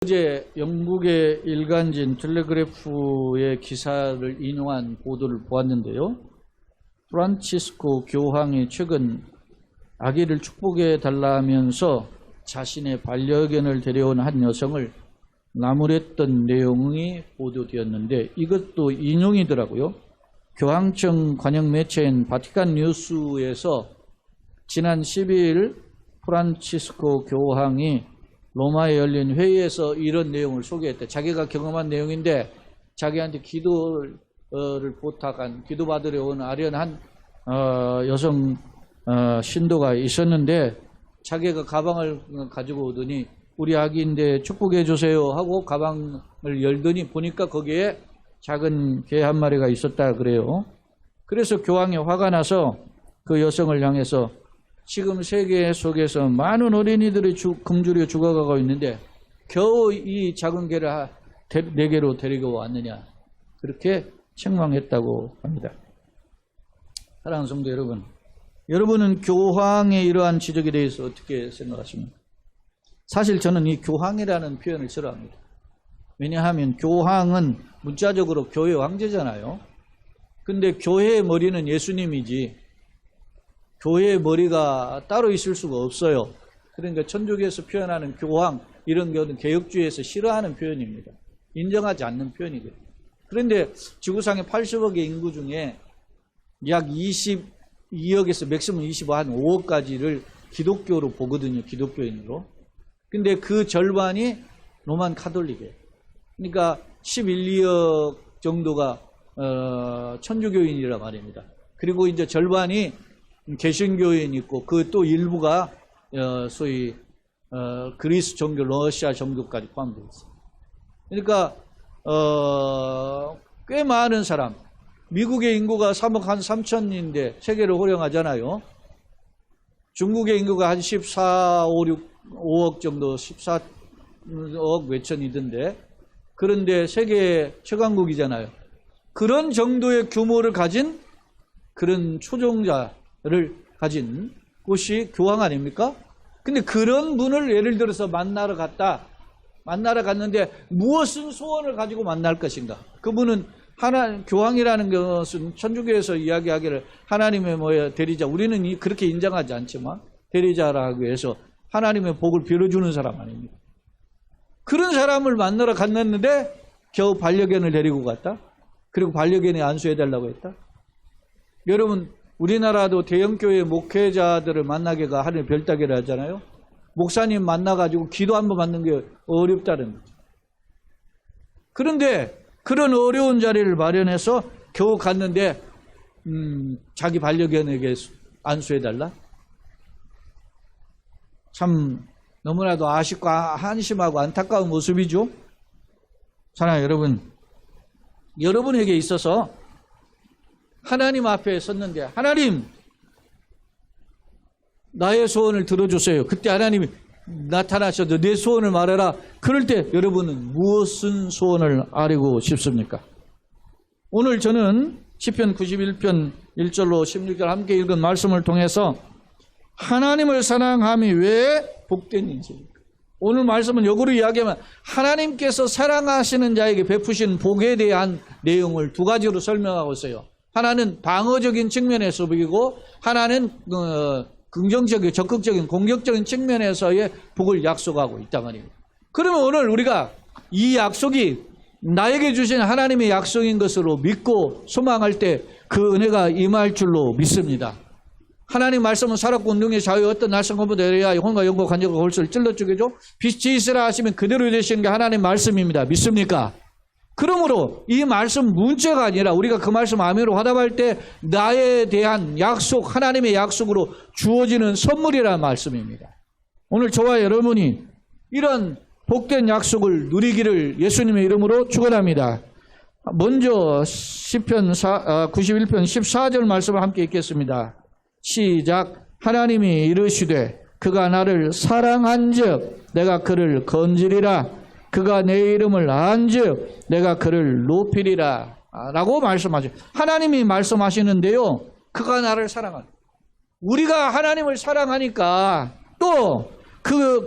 어제 영국의 일간지 텔레그래프의 기사를 인용한 보도를 보았는데요. 프란치스코 교황이 최근 아기를 축복해 달라면서 자신의 반려견을 데려온 한 여성을 나무랬던 내용이 보도되었는데 이것도 인용이더라고요. 교황청 관영 매체인 바티칸 뉴스에서 지난 12일 프란치스코 교황이 로마에 열린 회의에서 이런 내용을 소개했대. 자기가 경험한 내용인데 자기한테 기도를 부탁한, 기도받으려 온 아련한 여성 신도가 있었는데 자기가 가방을 가지고 오더니 우리 아기인데 축복해 주세요 하고 가방을 열더니 보니까 거기에 작은 개 한 마리가 있었다 그래요. 그래서 교황이 화가 나서 그 여성을 향해서 지금 세계 속에서 많은 어린이들이 굶주려 죽어가고 있는데 겨우 이 작은 개를 내게로 데리고 왔느냐, 그렇게 책망했다고 합니다. 사랑하는 성도 여러분, 여러분은 교황의 이러한 지적에 대해서 어떻게 생각하십니까? 사실 저는 이 교황이라는 표현을 싫어합니다. 왜냐하면 교황은 문자적으로 교회 왕제잖아요. 근데 교회의 머리는 예수님이지 교회의 머리가 따로 있을 수가 없어요. 그러니까 천주교에서 표현하는 교황, 이런 경우는 개혁주의에서 싫어하는 표현입니다. 인정하지 않는 표현이거든요. 그런데 지구상의 80억의 인구 중에 약 22억에서 맥시멈 25, 한 5억까지를 기독교로 보거든요. 기독교인으로. 근데 그 절반이 로만 카톨릭이에요. 그러니까 11, 2억 정도가 천주교인이라 말입니다. 그리고 이제 절반이 개신교인 있고 그 또 일부가 소위 그리스 종교, 러시아 종교까지 포함되어 있어요. 그러니까 꽤 많은 사람, 미국의 인구가 3억 한 3천인데 세계를 호령하잖아요. 중국의 인구가 한 14, 5억 정도, 14억 몇천이던데, 그런데 세계 최강국이잖아요. 그런 정도의 규모를 가진 그런 초종자를 가진 곳이 교황 아닙니까? 근데 그런 분을 예를 들어서 만나러 갔는데 무엇은 소원을 가지고 만날 것인가? 그분은 교황이라는 것은 천주교에서 이야기하기를 하나님의 대리자, 우리는 그렇게 인정하지 않지만 대리자라고 해서 하나님의 복을 빌어주는 사람 아닙니까? 그런 사람을 만나러 갔는데 겨우 반려견을 데리고 갔다? 그리고 반려견이 안수해달라고 했다? 여러분, 우리나라도 대형교회 목회자들을 만나기가 하늘 별따기를 하잖아요. 목사님 만나가지고 기도 한번 받는 게 어렵다는 거죠. 그런데 그런 어려운 자리를 마련해서 겨우 갔는데 자기 반려견에게 안수해달라? 참 너무나도 아쉽고 한심하고 안타까운 모습이죠. 사랑하는 여러분, 여러분에게 있어서 하나님 앞에 섰는데 하나님, 나의 소원을 들어주세요. 그때 하나님이 나타나셔서 내 소원을 말해라. 그럴 때 여러분은 무슨 소원을 아뢰고 싶습니까? 오늘 저는 시편 91편 1절로 16절 함께 읽은 말씀을 통해서 하나님을 사랑함이 왜 복된인지, 오늘 말씀은 역으로 이야기하면 하나님께서 사랑하시는 자에게 베푸신 복에 대한 내용을 두 가지로 설명하고 있어요. 하나는 방어적인 측면에서 보이고 하나는 긍정적인, 적극적인, 공격적인 측면에서의 복을 약속하고 있단 말이에요. 그러면 오늘 우리가 이 약속이 나에게 주신 하나님의 약속인 것으로 믿고 소망할 때 그 은혜가 임할 줄로 믿습니다. 하나님 말씀은 살았고 운동의 자유, 어떤 날성건보다 내려야 영혼과 영과 관계가 골수를 찔러주겠죠. 빛이 있으라 하시면 그대로 되시는 게 하나님 말씀입니다. 믿습니까? 그러므로 이 말씀 문자가 아니라 우리가 그 말씀 아멘으로 화답할 때 나에 대한 약속, 하나님의 약속으로 주어지는 선물이라는 말씀입니다. 오늘 저와 여러분이 이런 복된 약속을 누리기를 예수님의 이름으로 축원합니다. 먼저 시편 91편 14절 말씀을 함께 읽겠습니다. 시작. 하나님이 이르시되 그가 나를 사랑한즉 내가 그를 건지리라. 그가 내 이름을 안즉 내가 그를 높이리라 라고 말씀하죠. 하나님이 말씀하시는데요, 그가 나를 사랑하는, 우리가 하나님을 사랑하니까 또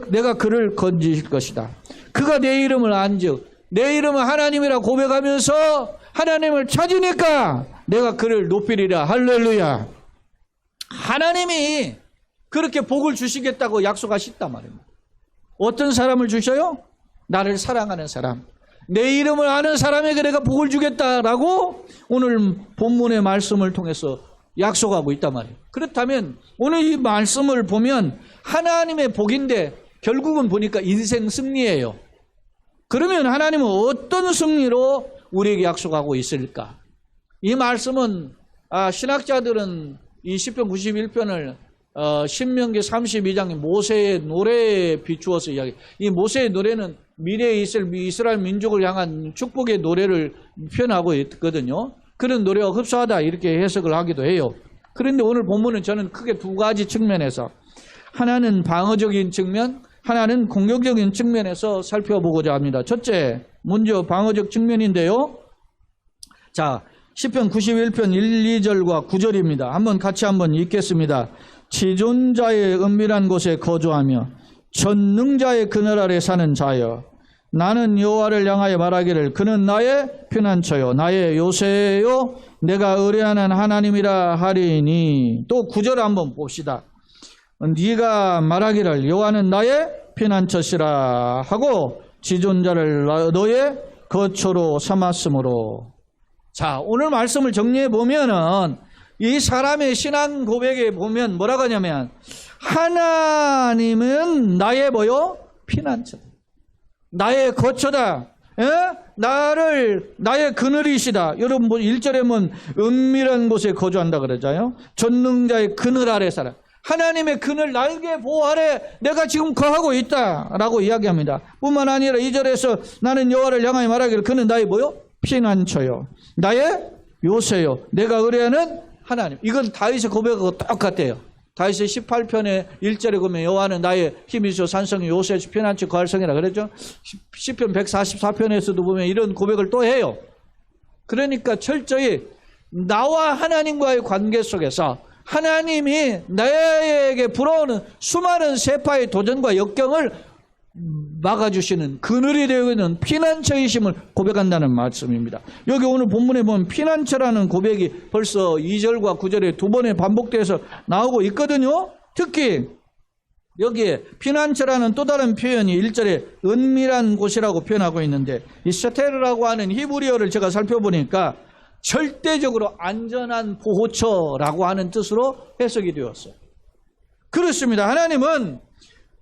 내가 그를 건지실 것이다. 그가 내 이름을 안즉 내 이름을 하나님이라 고백하면서 하나님을 찾으니까 내가 그를 높이리라. 할렐루야. 하나님이 그렇게 복을 주시겠다고 약속하셨단 말입니다. 어떤 사람을 주셔요? 나를 사랑하는 사람, 내 이름을 아는 사람에게 내가 복을 주겠다라고 오늘 본문의 말씀을 통해서 약속하고 있단 말이에요. 그렇다면 오늘 이 말씀을 보면 하나님의 복인데 결국은 보니까 인생 승리예요. 그러면 하나님은 어떤 승리로 우리에게 약속하고 있을까? 이 말씀은 신학자들은 이 시편 91편을 신명기 32장의 모세의 노래에 비추어서 이야기. 이 모세의 노래는 미래에 있을 이스라엘 민족을 향한 축복의 노래를 표현하고 있거든요. 그런 노래와 흡사하다 이렇게 해석을 하기도 해요. 그런데 오늘 본문은 저는 크게 두 가지 측면에서 하나는 방어적인 측면, 하나는 공격적인 측면에서 살펴보고자 합니다. 첫째, 먼저 방어적 측면인데요. 자, 시편 91편 1, 2절과 9절입니다. 같이 한번 읽겠습니다. 지존자의 은밀한 곳에 거주하며 전능자의 그늘 아래 사는 자여, 나는 여호와를 향하여 말하기를 그는 나의 피난처요 나의 요새요 내가 의뢰하는 하나님이라 하리니. 또 9절 한번 봅시다. 네가 말하기를 여호와는 나의 피난처시라 하고 지존자를 너의 거처로 삼았으므로. 자, 오늘 말씀을 정리해 보면은 이 사람의 신앙 고백에 보면 뭐라고 하냐면 하나님은 나의 뭐요? 피난처다. 나의 거처다. 나의 그늘이시다. 여러분 1절에 보면 은밀한 곳에 거주한다 그러잖아요. 전능자의 그늘 아래 살아. 하나님의 그늘 날개 보호 아래 내가 지금 거하고 있다라고 이야기합니다. 뿐만 아니라 2절에서 나는 여호와를 향하여 말하기를 그는 나의 뭐요? 피난처요 나의 요새요 내가 의뢰하는 하나님. 이건 다윗의 고백하고 똑같아요. 다윗의 18편의 1절에 보면 여호와는 나의 힘이시오 산성이 요새 피난처 거할성이라 그랬죠. 시편 144편에서도 보면 이런 고백을 또 해요. 그러니까 철저히 나와 하나님과의 관계 속에서 하나님이 나에게 불어오는 수많은 세파의 도전과 역경을 막아주시는 그늘이 되어 있는 피난처이심을 고백한다는 말씀입니다. 여기 오늘 본문에 보면 피난처라는 고백이 벌써 2절과 9절에 두 번에 반복돼서 나오고 있거든요. 특히 여기에 피난처라는 또 다른 표현이 1절에 은밀한 곳이라고 표현하고 있는데 이 샤테르라고 하는 히브리어를 제가 살펴보니까 절대적으로 안전한 보호처라고 하는 뜻으로 해석이 되었어요. 그렇습니다. 하나님은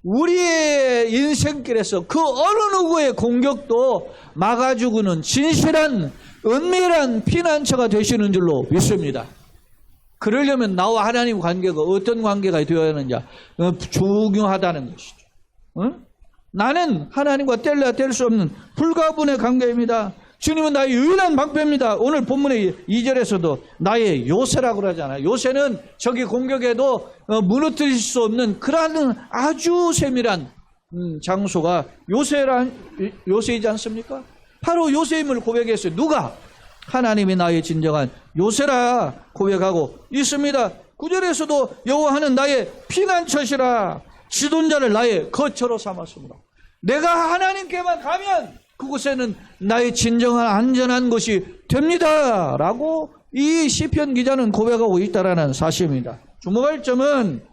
우리의 인생길에서 그 어느 누구의 공격도 막아주고는 진실한 은밀한 피난처가 되시는 줄로 믿습니다. 그러려면 나와 하나님 관계가 어떤 관계가 되어야 하느냐 중요하다는 것이죠. 나는 하나님과 뗄래야 뗄 수 없는 불가분의 관계입니다. 주님은 나의 유일한 방패입니다. 오늘 본문의 2절에서도 나의 요새라고 그러잖아요. 요새는 적이 공격해도 무너뜨릴 수 없는 그러한 아주 세밀한 장소가 요새이지 않습니까? 바로 요새임을 고백했어요. 누가? 하나님이 나의 진정한 요새라 고백하고 있습니다. 9절에서도 여호와는 나의 피난처시라 지존자를 나의 거처로 삼았습니다. 내가 하나님께만 가면 그곳에는 나의 진정한 안전한 것이 됩니다 라고 이 시편 기자는 고백하고 있다는 사실입니다. 주목할 점은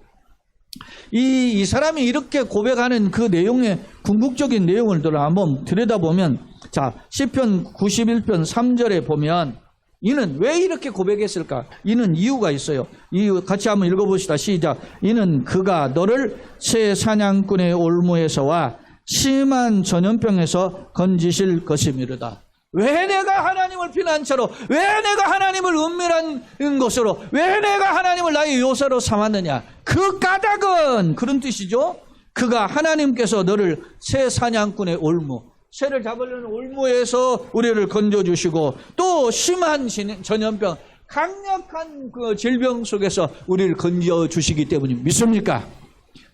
이 사람이 이렇게 고백하는 그 내용의 궁극적인 내용을 한번 들여다보면 자 시편 91편 3절에 보면 이는 왜 이렇게 고백했을까? 이는 이유가 있어요. 이유 같이 한번 읽어봅시다. 시작. 이는 그가 너를 새 사냥꾼의 올무에서와 심한 전염병에서 건지실 것이미르다. 왜 내가 하나님을 피난처로, 왜 내가 하나님을 은밀한 곳으로, 왜 내가 하나님을 나의 요새로 삼았느냐? 그 까닭은 그런 뜻이죠. 그가 하나님께서 너를 새 사냥꾼의 올무, 새를 잡으려는 올무에서 우리를 건져주시고 또 심한 전염병, 강력한 그 질병 속에서 우리를 건져주시기 때문입니다. 믿습니까?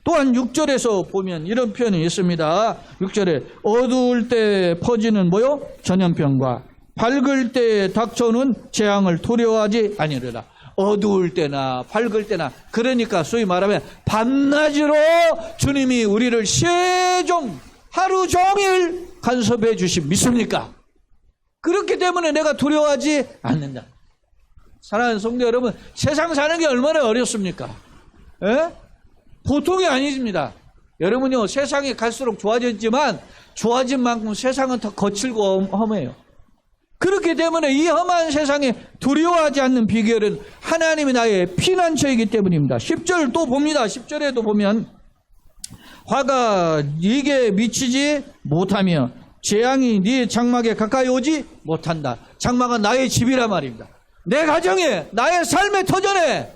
또한 6절에서 보면 이런 표현이 있습니다. 6절에 어두울 때 퍼지는 뭐요? 전염병과 밝을 때 닥쳐오는 재앙을 두려워하지 아니하리라. 어두울 때나 밝을 때나 그러니까 소위 말하면 밤낮으로 주님이 우리를 하루 종일 간섭해 주심 믿습니까? 그렇기 때문에 내가 두려워하지 않는다. 사랑하는 성도 여러분, 세상 사는 게 얼마나 어렵습니까? 에? 보통이 아니십니다. 여러분요, 세상이 갈수록 좋아졌지만 좋아진 만큼 세상은 더 거칠고 험해요. 그렇기 때문에 이 험한 세상에 두려워하지 않는 비결은 하나님이 나의 피난처이기 때문입니다. 10절 또 봅니다. 10절에도 보면 화가 네게 미치지 못하며 재앙이 네 장막에 가까이 오지 못한다. 장막은 나의 집이란 말입니다. 내 가정에, 나의 삶의 터전에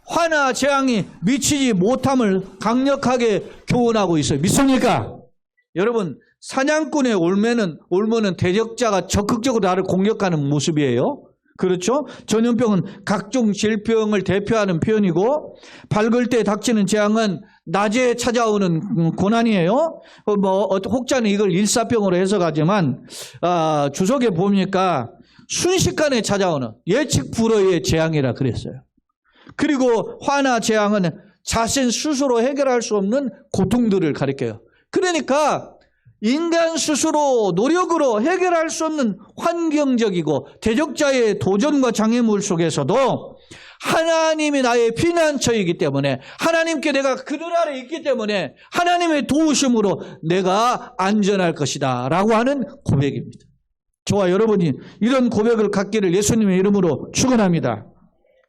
화나 재앙이 미치지 못함을 강력하게 교훈하고 있어요. 믿습니까? 여러분, 사냥꾼의 올무는 대적자가 적극적으로 나를 공격하는 모습이에요. 그렇죠? 전염병은 각종 질병을 대표하는 표현이고, 밝을 때 닥치는 재앙은 낮에 찾아오는 고난이에요. 혹자는 이걸 일사병으로 해석하지만 주석에 보니까 순식간에 찾아오는 예측 불허의 재앙이라 그랬어요. 그리고 화나 재앙은 자신 스스로 해결할 수 없는 고통들을 가리켜요. 그러니까 인간 스스로 노력으로 해결할 수 없는 환경적이고 대적자의 도전과 장애물 속에서도 하나님이 나의 피난처이기 때문에, 하나님께 내가 그늘 아래 있기 때문에 하나님의 도우심으로 내가 안전할 것이다 라고 하는 고백입니다. 저와 여러분이 이런 고백을 갖기를 예수님의 이름으로 축원합니다.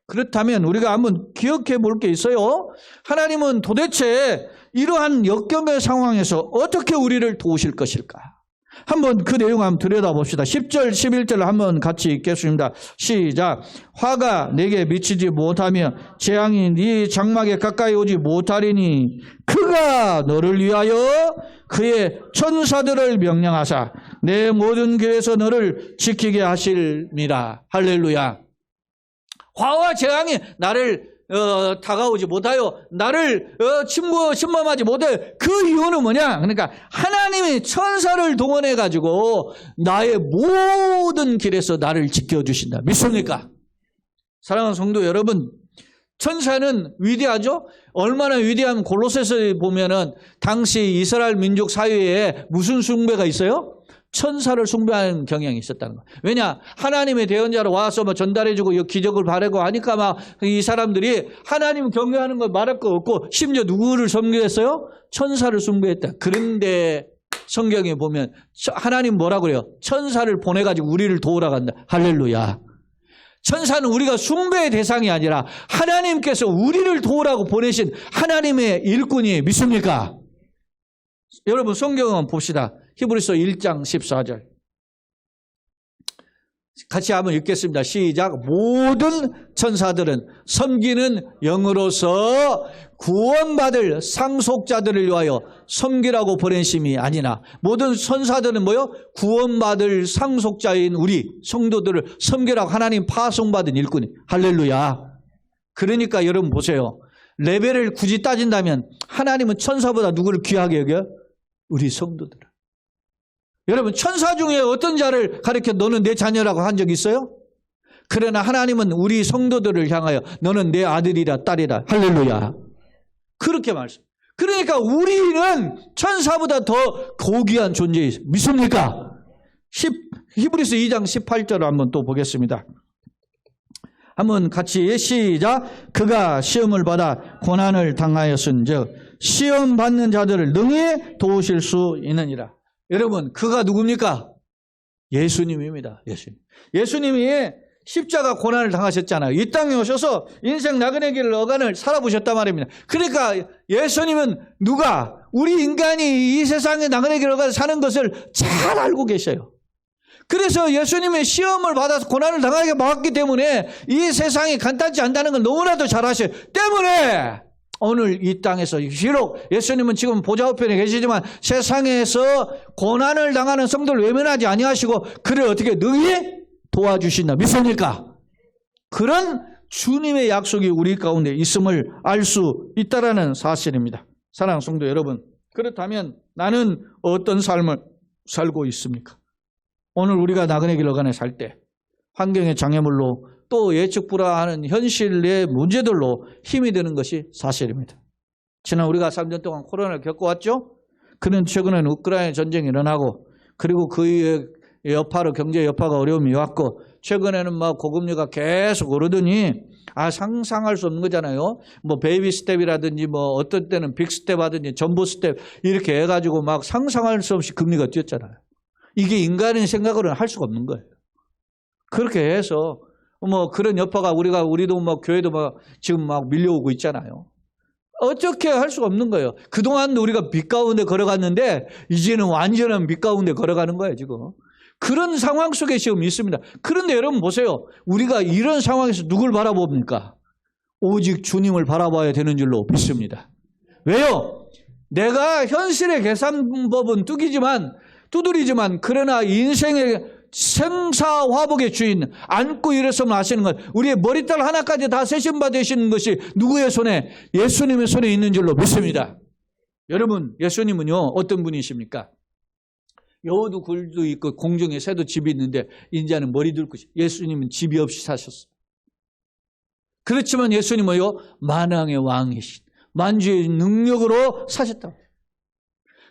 그렇다면 우리가 한번 기억해 볼 게 있어요. 하나님은 도대체 이러한 역경의 상황에서 어떻게 우리를 도우실 것일까? 한번 그 내용 한번 들여다봅시다. 10절, 11절 한번 같이 읽겠습니다. 시작. 화가 내게 미치지 못하며 재앙이 네 장막에 가까이 오지 못하리니 그가 너를 위하여 그의 천사들을 명령하사 내 모든 길에서 너를 지키게 하실니라. 할렐루야. 화와 재앙이 나를 다가오지 못하여 나를 침범하지 못해. 그 이유는 뭐냐? 그러니까 하나님이 천사를 동원해 가지고 나의 모든 길에서 나를 지켜주신다. 믿습니까? 사랑하는 성도 여러분, 천사는 위대하죠? 얼마나 위대하면 골로새서에 보면은 당시 이스라엘 민족 사회에 무슨 숭배가 있어요? 천사를 숭배하는 경향이 있었다는 거예요. 왜냐? 하나님의 대언자로 와서 전달해주고 기적을 바라고 하니까 막 이 사람들이 하나님 경외하는 걸 말할 거 없고, 심지어 누구를 섬기했어요? 천사를 숭배했다. 그런데 성경에 보면 하나님 뭐라고 그래요? 천사를 보내가지고 우리를 도우러 간다. 할렐루야. 천사는 우리가 숭배의 대상이 아니라 하나님께서 우리를 도우라고 보내신 하나님의 일꾼이 믿습니까? 여러분 성경을 봅시다. 히브리서 1장 14절 같이 한번 읽겠습니다. 시작. 모든 천사들은 섬기는 영으로서 구원받을 상속자들을 위하여 섬기라고 보내심이 아니나, 모든 천사들은 뭐요? 구원받을 상속자인 우리 성도들을 섬기라고 하나님 파송받은 일꾼이. 할렐루야. 그러니까 여러분 보세요. 레벨을 굳이 따진다면 하나님은 천사보다 누구를 귀하게 여겨요? 우리 성도들을. 여러분 천사 중에 어떤 자를 가리켜 너는 내 자녀라고 한 적 있어요? 그러나 하나님은 우리 성도들을 향하여 너는 내 아들이라 딸이라. 할렐루야. 그렇게 말씀. 그러니까 우리는 천사보다 더 고귀한 존재이죠. 믿습니까? 히브리서 2장 18절을 한번 또 보겠습니다. 한번 같이 시작. 그가 시험을 받아 고난을 당하였은즉 시험 받는 자들을 능히 도우실 수 있느니라. 여러분 그가 누굽니까? 예수님입니다. 예수님이 십자가 고난을 당하셨잖아요. 이 땅에 오셔서 인생 나그네 길 어간을 살아보셨단 말입니다. 그러니까 예수님은 누가? 우리 인간이 이 세상에 나그네 길 어간을 사는 것을 잘 알고 계셔요. 그래서 예수님의 시험을 받아서 고난을 당하게 막았기 때문에 이 세상이 간단치 않다는 걸 너무나도 잘 아셔요. 때문에 오늘 이 땅에서 비록 예수님은 지금 보좌 우편에 계시지만 세상에서 고난을 당하는 성도를 외면하지 아니하시고 그를 어떻게 능히 도와주신다. 믿습니까? 그런 주님의 약속이 우리 가운데 있음을 알 수 있다라는 사실입니다. 사랑하는 성도 여러분, 그렇다면 나는 어떤 삶을 살고 있습니까? 오늘 우리가 나그네 길 어간에 살 때 환경의 장애물로 또 예측 불허하는 현실의 문제들로 힘이 드는 것이 사실입니다. 지난 우리가 3년 동안 코로나를 겪어왔죠? 그는 최근에는 우크라이나 전쟁이 일어나고 그리고 그 여파로 경제 여파가 어려움이 왔고 최근에는 막 고금리가 계속 오르더니 상상할 수 없는 거잖아요. 뭐 베이비 스텝이라든지 뭐 어떤 때는 빅 스텝 하든지 전보 스텝 이렇게 해가지고 막 상상할 수 없이 금리가 뛰었잖아요. 이게 인간의 생각으로는 할 수가 없는 거예요. 그렇게 해서 뭐 그런 여파가 우리도 막 교회도 막 지금 막 밀려오고 있잖아요. 어떻게 할 수가 없는 거예요. 그동안 우리가 빛 가운데 걸어갔는데 이제는 완전한 빛 가운데 걸어가는 거예요, 지금. 그런 상황 속에 지금 있습니다. 그런데 여러분 보세요. 우리가 이런 상황에서 누굴 바라봅니까? 오직 주님을 바라봐야 되는 줄로 믿습니다. 왜요? 내가 현실의 계산법은 두드리지만 그러나 인생의 생사화복의 주인 안고 일어서면 아시는 것 우리의 머리털 하나까지 다 세심받으시는 것이 누구의 손에? 예수님의 손에 있는 줄로 믿습니다. 여러분 예수님은요 어떤 분이십니까? 여우도 굴도 있고 공중에 새도 집이 있는데 인자는 머리 둘 것이 예수님은 집이 없이 사셨어요. 그렇지만 예수님은요 만왕의 왕이신 만주의 능력으로 사셨다고.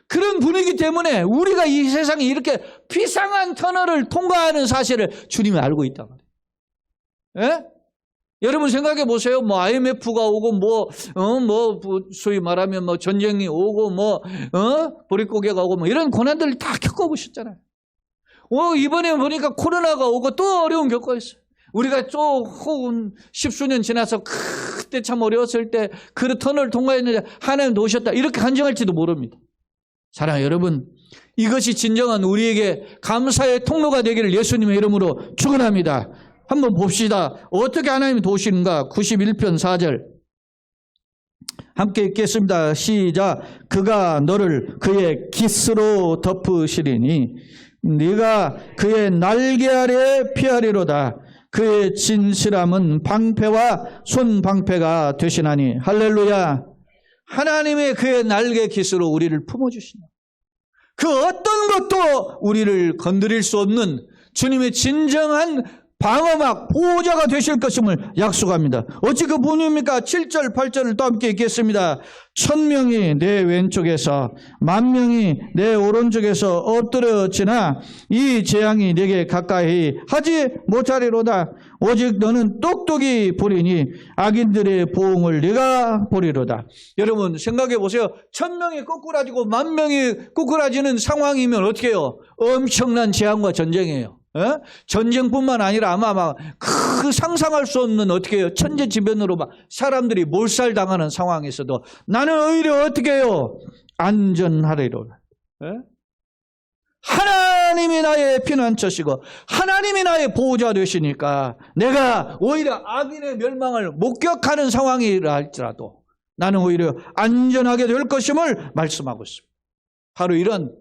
그런 분이기 때문에 우리가 이 세상에 이렇게 비상한 터널을 통과하는 사실을 주님이 알고 있단 말이에요. 예? 여러분 생각해 보세요. 뭐 IMF가 오고 소위 말하면 뭐 전쟁이 오고 보릿고개가 오고 뭐 이런 고난들을 다 겪어보셨잖아요. 이번에 보니까 코로나가 오고 또 어려움 겪어있어요. 우리가 혹은 십수년 지나서 그때 참 어려웠을 때 그 터널을 통과했는데 하나님 도우셨다 이렇게 간증할지도 모릅니다. 사랑하는 여러분, 이것이 진정한 우리에게 감사의 통로가 되기를 예수님의 이름으로 축원합니다. 한번 봅시다. 어떻게 하나님이 도우시는가? 91편 4절 함께 읽겠습니다. 시작. 그가 너를 그의 깃으로 덮으시리니 네가 그의 날개 아래 피하리로다. 그의 진실함은 방패와 손방패가 되시나니. 할렐루야. 하나님의 그의 날개 깃으로 우리를 품어주신다. 그 어떤 것도 우리를 건드릴 수 없는 주님의 진정한 방어막 보호자가 되실 것임을 약속합니다. 어찌 그 분입니까? 7절 8절을 또 함께 읽겠습니다. 1000명이 내 왼쪽에서 10,000명이 내 오른쪽에서 엎드려지나 이 재앙이 내게 가까이 하지 못하리로다. 오직 너는 똑똑히 보리니 악인들의 보응을 네가 보리로다. 여러분 생각해 보세요. 1000명이 꼬꾸라지고 10,000명이 꼬꾸라지는 상황이면 어떻게 해요? 엄청난 재앙과 전쟁이에요. 전쟁뿐만 아니라 아마 그 상상할 수 없는 어떻게 해요? 천재지변으로 막 사람들이 몰살당하는 상황에서도 나는 오히려 어떻게 해요? 안전하리로다. 하나님이 나의 피난처시고 하나님이 나의 보호자 되시니까 내가 오히려 악인의 멸망을 목격하는 상황이라 할지라도 나는 오히려 안전하게 될 것임을 말씀하고 있습니다. 바로 이런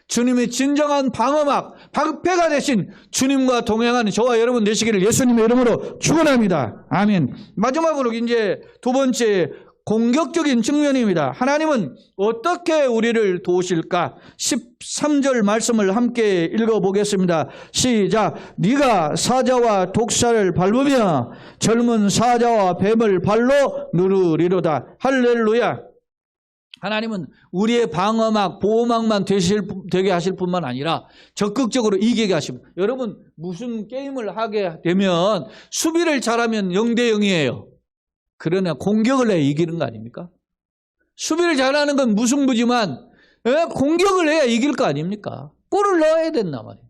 주님의 진정한 방어막, 방패가 되신 주님과 동행하는 저와 여러분 되시기를 예수님의 이름으로 축원합니다. 아멘. 마지막으로 이제 두 번째 공격적인 측면입니다. 하나님은 어떻게 우리를 도우실까? 13절 말씀을 함께 읽어보겠습니다. 시작. 네가 사자와 독사를 밟으며 젊은 사자와 뱀을 발로 누르리로다. 할렐루야. 하나님은 우리의 방어막, 보호막만 되게 하실 뿐만 아니라 적극적으로 이기게 하십니다. 여러분 무슨 게임을 하게 되면 수비를 잘하면 0대 0이에요. 그러나 공격을 해야 이기는 거 아닙니까? 수비를 잘하는 건 무승부지만 공격을 해야 이길 거 아닙니까? 골을 넣어야 된단 말이에요.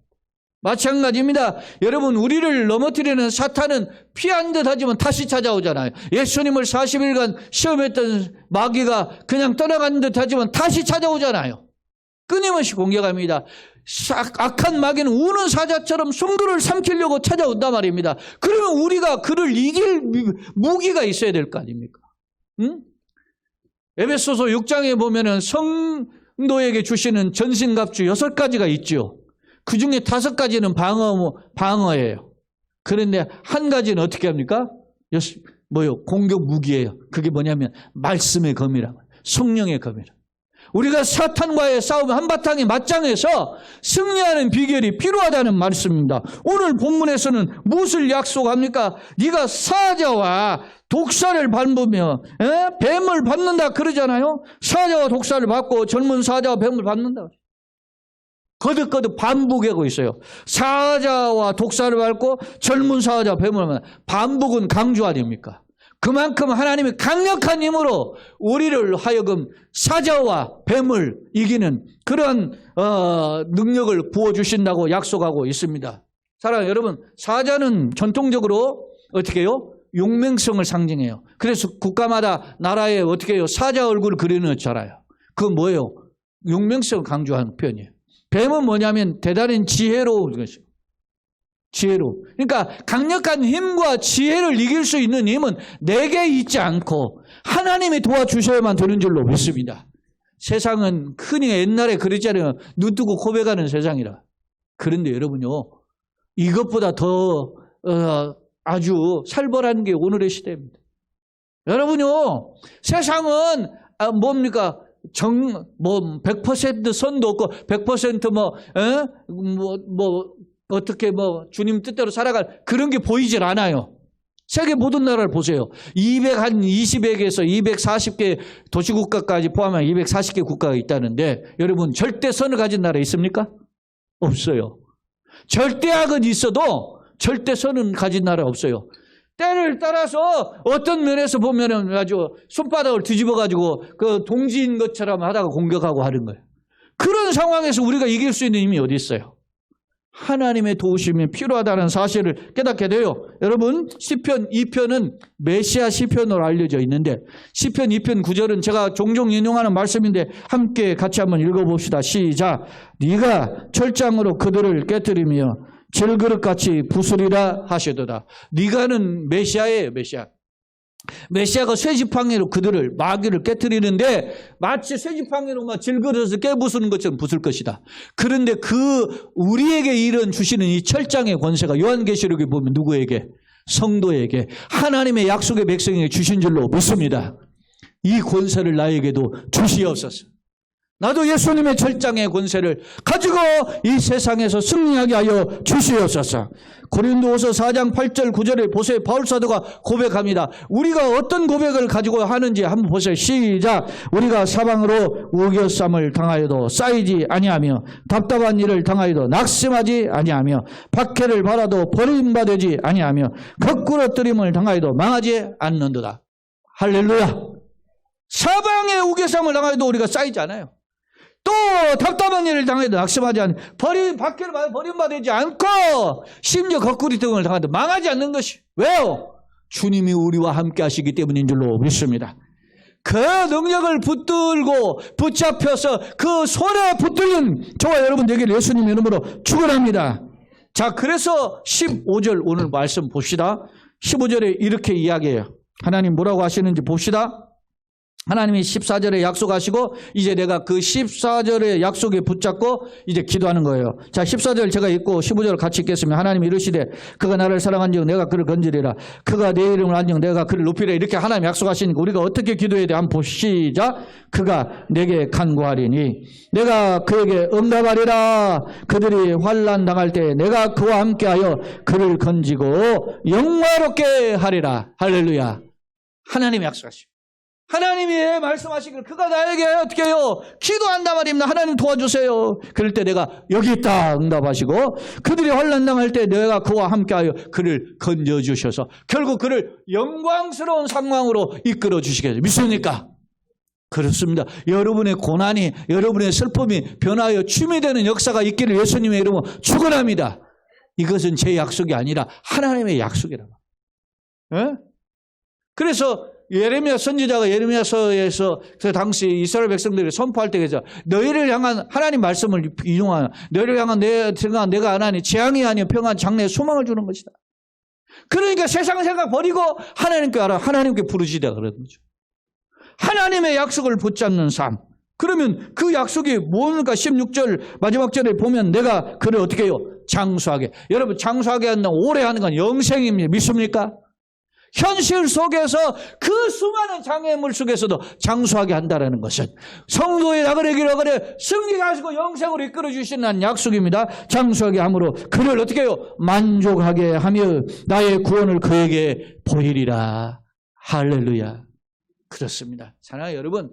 마찬가지입니다. 여러분 우리를 넘어뜨리는 사탄은 피한 듯 하지만 다시 찾아오잖아요. 예수님을 40일간 시험했던 마귀가 그냥 떠나간 듯 하지만 다시 찾아오잖아요. 끊임없이 공격합니다. 악한 마귀는 우는 사자처럼 성도를 삼키려고 찾아온단 말입니다. 그러면 우리가 그를 이길 무기가 있어야 될 거 아닙니까? 응? 에베소서 6장에 보면은 성도에게 주시는 전신갑주 6가지가 있죠. 그 중에 5가지는 방어예요. 그런데 한 가지는 어떻게 합니까? 공격 무기예요. 그게 뭐냐면 말씀의 검이라고. 성령의 검이라. 우리가 사탄과의 싸움 한바탕에 맞짱에서 승리하는 비결이 필요하다는 말씀입니다. 오늘 본문에서는 무엇을 약속합니까? 네가 사자와 독사를 밟으며 뱀을 밟는다 그러잖아요. 사자와 독사를 밟고 젊은 사자와 뱀을 밟는다. 거듭거듭 반복하고 있어요. 사자와 독사를 밟고 젊은 사자와 뱀을 밟는다. 반복은 강조 아닙니까? 그만큼 하나님이 강력한 힘으로 우리를 하여금 사자와 뱀을 이기는 그런 능력을 부어주신다고 약속하고 있습니다. 사랑하는 여러분, 사자는 전통적으로 어떻게 해요? 용맹성을 상징해요. 그래서 국가마다 나라에 어떻게 해요? 사자 얼굴을 그려놓잖아요. 그건 뭐예요? 용맹성을 강조하는 표현이에요. 뱀은 뭐냐면 대단히 지혜로운 것이에요. 지혜로. 그러니까 강력한 힘과 지혜를 이길 수 있는 힘은 내게 있지 않고 하나님이 도와주셔야만 되는 줄로 믿습니다. 세상은 흔히 옛날에 그랬잖아요. 눈 뜨고 고백하는 세상이라. 그런데 여러분요, 이것보다 더 아주 살벌한 게 오늘의 시대입니다. 여러분요, 세상은 뭡니까? 100% 선도 없고 100% 어떻게 주님 뜻대로 살아갈 그런 게 보이질 않아요. 세계 모든 나라를 보세요. 220개에서 240개 도시국가까지 포함한 240개 국가가 있다는데 여러분 절대 선을 가진 나라 있습니까? 없어요. 절대악은 있어도 절대 선은 가진 나라 없어요. 때를 따라서 어떤 면에서 보면은 아주 손바닥을 뒤집어가지고 그 동지인 것처럼 하다가 공격하고 하는 거예요. 그런 상황에서 우리가 이길 수 있는 힘이 어디 있어요? 하나님의 도우심이 필요하다는 사실을 깨닫게 돼요. 여러분, 시편 2편은 메시아 시편으로 알려져 있는데 시편 2편 9절은 제가 종종 인용하는 말씀인데 함께 같이 한번 읽어봅시다. 시작. 네가 철장으로 그들을 깨뜨리며 질그릇같이 부수리라 하시도다. 네가는 메시아예요. 메시아가 쇠지팡이로 그들을 마귀를 깨뜨리는데 마치 쇠지팡이로 막 질그릇을 깨부수는 것처럼 부술 것이다. 그런데 우리에게 이런 주시는 이 철장의 권세가 요한계시록에 보면 누구에게? 성도에게 하나님의 약속의 백성에게 주신 줄로 믿습니다. 이 권세를 나에게도 주시옵소서. 나도 예수님의 철장의 권세를 가지고 이 세상에서 승리하게 하여 주시옵소서. 고린도후서 4장 8절 9절에 보세요. 바울 사도가 고백합니다. 우리가 어떤 고백을 가지고 하는지 한번 보세요. 시작. 우리가 사방으로 우겨쌈을 당하여도 쌓이지 아니하며 답답한 일을 당하여도 낙심하지 아니하며 박해를 받아도 버림받지 아니하며 거꾸러뜨림을 당하여도 망하지 않는도다. 할렐루야. 사방에 우겨쌈을 당하여도 우리가 쌓이지 않아요. 또 답답한 일을 당해도 낙심하지 않고 박해를 받아 버림받지 않고 심지어 거꾸리 등을 당해도 망하지 않는 것이 왜요? 주님이 우리와 함께 하시기 때문인 줄로 믿습니다. 그 능력을 붙들고 붙잡혀서 그 손에 붙들린 저와 여러분 되길 예수님 이름으로 축원합니다. 자, 그래서 15절 오늘 말씀 봅시다. 15절에 이렇게 이야기해요. 하나님 뭐라고 하시는지 봅시다. 하나님이 14절에 약속하시고 이제 내가 그 14절의 약속에 붙잡고 이제 기도하는 거예요. 자, 14절 제가 읽고 15절을 같이 읽겠습니다. 하나님이 이르시되 그가 나를 사랑한즉 내가 그를 건지리라. 그가 내 이름을 안즉 내가 그를 높이리라. 이렇게 하나님 약속하시니까 우리가 어떻게 기도해야 돼? 한번 보시자. 그가 내게 간구하리니 내가 그에게 응답하리라. 그들이 환난 당할 때 내가 그와 함께하여 그를 건지고 영화롭게 하리라. 할렐루야. 하나님이 약속하시고 하나님이 말씀하시기를 그가 나에게 어떻게 해요? 기도한단 말입니다. 하나님 도와주세요. 그럴 때 내가 여기 있다 응답하시고 그들이 환난 당할 때 내가 그와 함께하여 그를 건져주셔서 결국 그를 영광스러운 상황으로 이끌어 주시겠어요. 믿습니까? 그렇습니다. 여러분의 고난이 여러분의 슬픔이 변하여 춤이 되는 역사가 있기를 예수님의 이름으로 축원합니다. 이것은 제 약속이 아니라 하나님의 약속이라고. 네? 그래서 예레미야 선지자가 예레미야서에서 그 당시 이스라엘 백성들이 선포할 때 그래서 너희를 향한 하나님 말씀을 인용하는 너희를 향한 내가 하나님 재앙이 아니요 평안 장래에 소망을 주는 것이다. 그러니까 세상 생각 버리고 하나님께 알아 하나님께 부르시다 그러는 거죠. 하나님의 약속을 붙잡는 삶. 그러면 그 약속이 뭡니까? 16절 마지막 절에 보면 내가 그를 어떻게 해요? 장수하게. 여러분 장수하게 한다면 오래 하는 건 영생입니다. 믿습니까? 현실 속에서 그 수많은 장애물 속에서도 장수하게 한다는 것은 성도의 나그네 길을 그래 승리하시고 영생으로 이끌어 주시는 약속입니다. 장수하게 함으로 그를 어떻게 해요? 만족하게 하며 나의 구원을 그에게 보이리라. 할렐루야. 그렇습니다. 사랑하는 여러분,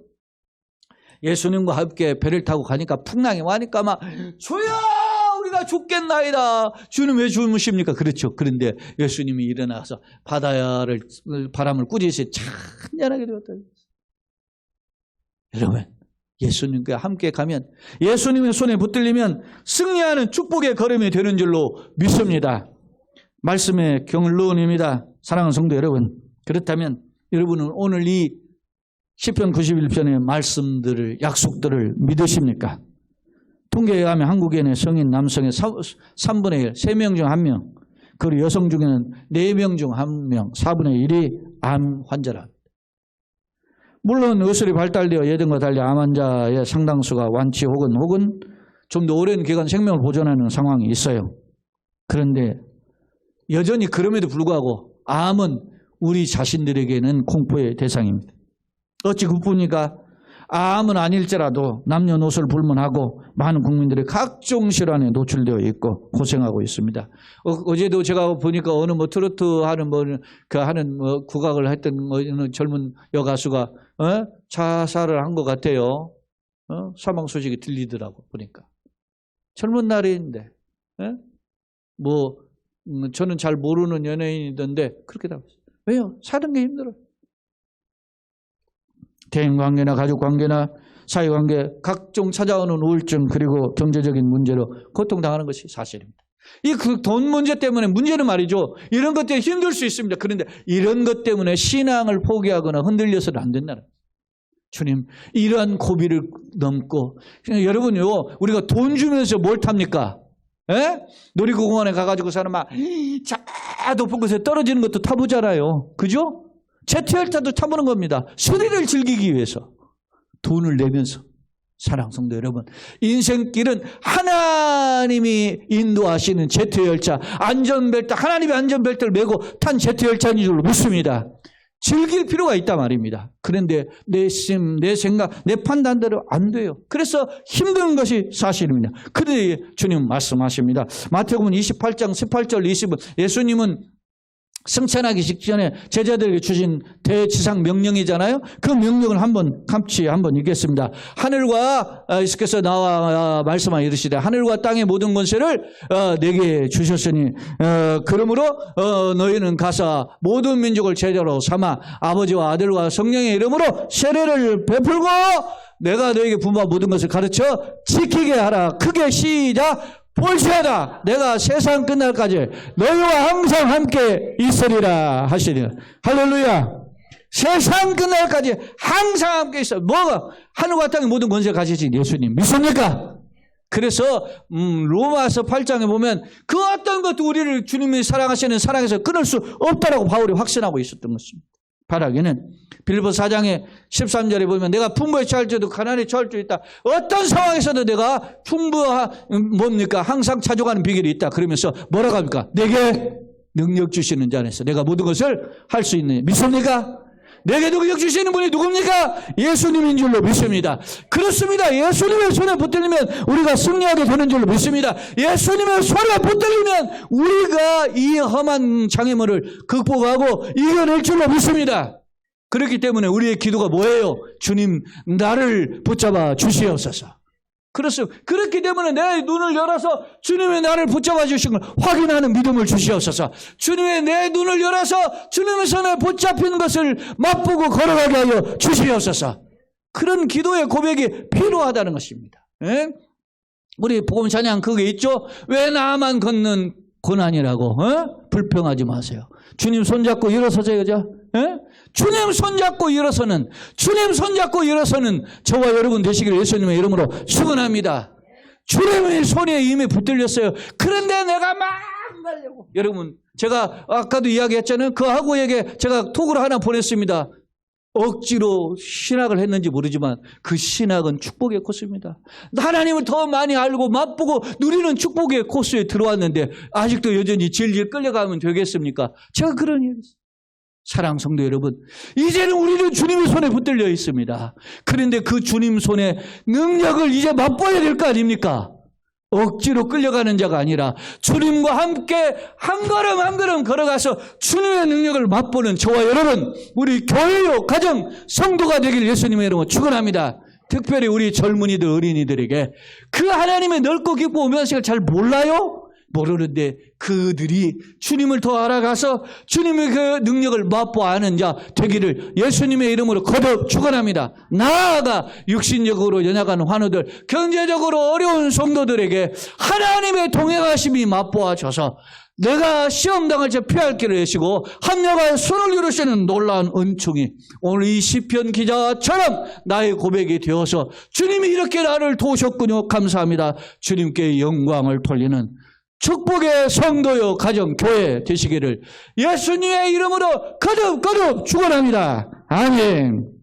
예수님과 함께 배를 타고 가니까 풍랑이 와니까 막 주여 우리가 죽겠나이다. 주님 왜 주무십니까? 그렇죠. 그런데 예수님이 일어나서 바람을 꾸짖으시 찬란하게 되었다. 여러분, 예수님과 함께 가면 예수님의 손에 붙들리면 승리하는 축복의 걸음이 되는 줄로 믿습니다. 말씀의 경륜입니다. 사랑하는 성도 여러분, 그렇다면 여러분은 오늘 이 시편 91편의 말씀들을 약속들을 믿으십니까? 통계에 의하면 한국인의 성인 남성의 3분의 1, 3명 중 1명, 그리고 여성 중에는 4명 중 1명, 4분의 1이 암 환자라. 물론 의술이 발달되어 예전과 달리 암 환자의 상당수가 완치 혹은 좀 더 오랜 기간 생명을 보존하는 상황이 있어요. 그런데 여전히 그럼에도 불구하고 암은 우리 자신들에게는 공포의 대상입니다. 어찌 그뿐이가 암은 아닐지라도 남녀노소를 불문하고 많은 국민들이 각종 질환에 노출되어 있고 고생하고 있습니다. 어제도 제가 보니까 어느 트로트 하는 국악을 했던 어느 젊은 여가수가 자살을 한 것 같아요. 사망 소식이 들리더라고 보니까. 젊은 날인데 저는 잘 모르는 연예인이던데 그렇게 나왔어요. 왜요? 사는 게 힘들어요. 대인관계나 가족관계나 사회관계 각종 찾아오는 우울증 그리고 경제적인 문제로 고통당하는 것이 사실입니다. 이 돈 문제 때문에 문제는 말이죠. 이런 것 때문에 힘들 수 있습니다. 그런데 이런 것 때문에 신앙을 포기하거나 흔들려서는 안 된다는 거예요. 주님, 이러한 고비를 넘고 여러분요, 우리가 돈 주면서 뭘 탑니까? 놀이공원에 가가지고 사람 막 높은 곳에 떨어지는 것도 타보잖아요. 그죠? 제트열차도 타보는 겁니다. 스릴을 즐기기 위해서 돈을 내면서. 사랑하는 성도 여러분, 인생길은 하나님이 인도하시는 제트열차, 안전벨트, 하나님의 안전벨트를 메고 탄 제트열차인 줄로 믿습니다. 즐길 필요가 있단 말입니다. 그런데 내 생각, 내 판단대로 안 돼요. 그래서 힘든 것이 사실입니다. 그런데 주님 말씀하십니다. 마태복음 28장 18절 20은 예수님은 승천하기 직전에 제자들에게 주신 대지상 명령이잖아요. 그 명령을 한번 읽겠습니다. 하늘과 예수께서 나와 말씀하여 이르시되 하늘과 땅의 모든 권세를 내게 주셨으니 그러므로 너희는 가서 모든 민족을 제자로 삼아 아버지와 아들과 성령의 이름으로 세례를 베풀고 내가 너에게 분부한 모든 것을 가르쳐 지키게 하라. 크게 시작. 볼지어다 내가 세상 끝날까지 너희와 항상 함께 있으리라 하시리라. 할렐루야. 세상 끝날까지 항상 함께 있어. 뭐가? 하늘과 땅의 모든 권세를 가지신 예수님 믿습니까? 그래서 로마서 8장에 보면 그 어떤 것도 우리를 주님이 사랑하시는 사랑에서 끊을 수 없다라고 바울이 확신하고 있었던 것입니다. 바라기는 빌립보서 4장의 13절에 보면 내가 풍부에 처할 때도 가난에 처할 수 있다. 어떤 상황에서도 내가 뭡니까? 항상 찾아가는 비결이 있다. 그러면서 뭐라고 합니까? 내게 능력 주시는 자 안에서 내가 모든 것을 할 수 있는 믿습니까? 내게 능력 주시는 분이 누굽니까? 예수님인 줄로 믿습니다. 그렇습니다. 예수님의 손에 붙들리면 우리가 승리하게 되는 줄로 믿습니다. 예수님의 손에 붙들리면 우리가 이 험한 장애물을 극복하고 이겨낼 줄로 믿습니다. 그렇기 때문에 우리의 기도가 뭐예요? 주님, 나를 붙잡아 주시옵소서. 그렇습니다. 그렇기 때문에 내 눈을 열어서 주님의 나를 붙잡아 주신 걸 확인하는 믿음을 주시옵소서. 주님의 내 눈을 열어서 주님의 손에 붙잡힌 것을 맛보고 걸어가게 하여 주시옵소서. 그런 기도의 고백이 필요하다는 것입니다. 예? 우리 복음 찬양 그게 있죠? 왜 나만 걷는 고난이라고 불평하지 마세요. 주님 손잡고 일어서세요. 주님 손잡고 일어서는 저와 여러분 되시기를 예수님의 이름으로 축원합니다. 주님의 손에 이미 붙들렸어요. 그런데 내가 막 가려고. 여러분, 제가 아까도 이야기했잖아요. 그 하고에게 제가 톡을 하나 보냈습니다. 억지로 신학을 했는지 모르지만 그 신학은 축복의 코스입니다. 하나님을 더 많이 알고 맛보고 누리는 축복의 코스에 들어왔는데 아직도 여전히 질질 끌려가면 되겠습니까? 제가 그런 얘기했어요. 사랑 성도 여러분, 이제는 우리는 주님의 손에 붙들려 있습니다. 그런데 그 주님 손의 능력을 이제 맛봐야 될 거 아닙니까? 억지로 끌려가는 자가 아니라 주님과 함께 한 걸음 한 걸음 걸어가서 주님의 능력을 맛보는 저와 여러분, 우리 교회요 가정 성도가 되길 예수님의 이름으로 축원합니다. 특별히 우리 젊은이들 어린이들에게 그 하나님의 넓고 깊고 오묘한 것을 잘 몰라요? 모르는데 그들이 주님을 더 알아가서 주님의 그 능력을 맛보 아는 자 되기를 예수님의 이름으로 거듭 축원합니다. 나아가 육신적으로 연약한 환우들, 경제적으로 어려운 성도들에게 하나님의 동행하심이 맛보아져서 내가 시험 당할 때 피할 길을 내시고 합력하여 손을 이루시는 놀라운 은총이 오늘 이 시편 기자처럼 나의 고백이 되어서 주님이 이렇게 나를 도우셨군요. 감사합니다. 주님께 영광을 돌리는 축복의 성도요 가정 교회 되시기를 예수님의 이름으로 거듭 축원합니다. 아멘.